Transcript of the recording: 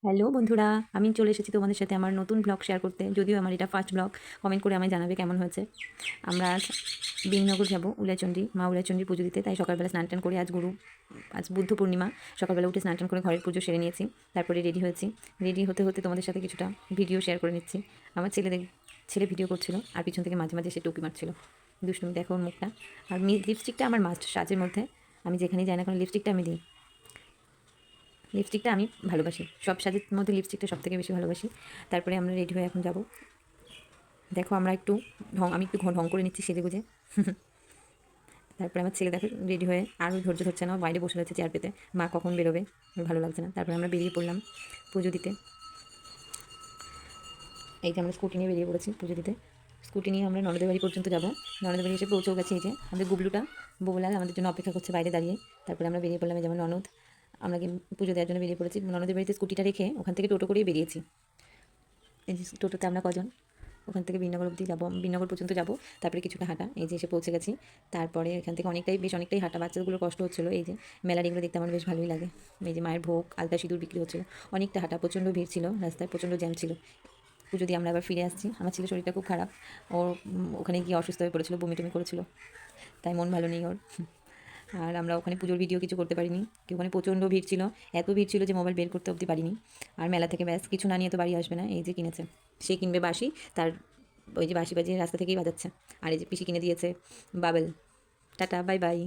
Hello বন্ধুরা, আমি চলে এসেছি তোমাদের সাথে আমার নতুন ব্লগ শেয়ার করতে। যদিও আমার এটা ফার্স্ট ব্লগ, কমেন্ট করে আমায় জানাবে কেমন হয়েছে। আমরা আজ বিননগর যাব উলাচণ্ডী, মা উলাচণ্ডীর পুজো দিতে। তাই সকালবেলা স্নান টান করে আজ বুদ্ধ পূর্ণিমা, সকালবেলা উঠে স্নান টান করে ঘরের পুজো সেরে নিয়েছি। তারপরে রেডি হয়েছি। রেডি হতে হতে তোমাদের সাথে কিছুটা ভিডিও শেয়ার করে নিচ্ছি। আমার ছেলে ভিডিও করছিল আর পিছন থেকে মাঝে মাঝে সে টুকি মারছিল। দুষ্টুমি দেখো ওর মুখটা। আর লিপস্টিকটা আমার মাস্ট সাজের মধ্যে। আমি যেখানেই যাই না কোনো লিপস্টিকটা আমি দিই। লিপস্টিকটা আমি ভালোবাসি, সব সাজের মধ্যে লিপস্টিকটা সবথেকে বেশি ভালোবাসি। তারপরে আমরা রেডি হয়ে এখন যাব। দেখো আমি একটু ঢং করে নিচ্ছি সেজেগুজে। তারপরে আমার ছেলে দেখো রেডি হয়ে আরও ধৈর্য ধরছে না, বাইরে বসে রয়েছে চেয়ার পেতে। মা কখন বেরোবে, ভালো লাগছে না। তারপরে আমরা বেরিয়ে পড়লাম পুজো দিতে। এই যে আমরা স্কুটি নিয়ে বেরিয়ে পড়েছি পুজো দিতে। স্কুটি নিয়ে আমরা ননদের বাড়ি পর্যন্ত যাব। ননদের বাড়ি এসে পৌঁছেও গেছি। এই যে আমাদের গুবলুটা, বউলাল আমাদের জন্য অপেক্ষা করছে বাইরে দাঁড়িয়ে। তারপরে আমরা বেরিয়ে পড়লাম। যেমন ননদ, আমরা পুজো দেওয়ার জন্য বেরিয়ে পড়েছি। ননদের বাড়িতে স্কুটিটা রেখে ওখান থেকে টোটো করেই বেরিয়েছি। এই যে টোটোতে আমরা কজন, ওখান থেকে বিননগর অবধি যাবো, বিননগর পর্যন্ত যাব। তারপরে কিছুটা হাঁটা, এই যে এসে পৌঁছে গেছি। তারপরে এখান থেকে অনেকটাই হাঁটা। বাচ্চাগুলোর কষ্ট হচ্ছিলো। এই যে মেলার এগুলো দেখতে আমার বেশ ভালোই লাগে। এই যে মায়ের ভোগ, আলতা সিঁদুর বিক্রি হচ্ছিলো। অনেকটা হাঁটা, প্রচণ্ড ভিড় ছিল রাস্তায়, প্রচণ্ড জ্যাম ছিল। পুজো দিয়ে আমরা আবার ফিরে আসছি। আমার ছেলের শরীরটা খুব খারাপ। ওখানে গিয়ে অসুস্থ হয়ে পড়েছিল, বমি টমি করেছিল, তাই মন ভালো নেই ওর। আর আমরা ওখানে পুজোর ভিডিও কিছু করতে পারিনি, কি ওখানে প্রচণ্ড ভিড় ছিল। এত ভিড় ছিল যে মোবাইল বের করতে অবধি পারিনি। আর মেলা থেকে ব্যাস কিছু না নিয়ে তো বাড়ি আসবে না। এই যে কিনেছে, সে কিনবে বাঁশি, তার ওই যে বাঁশি বাজিয়ে রাস্তা থেকেই বাজাচ্ছে। আর এই যে পিসি কিনে দিয়েছে বাবেল। Tata, bye bye.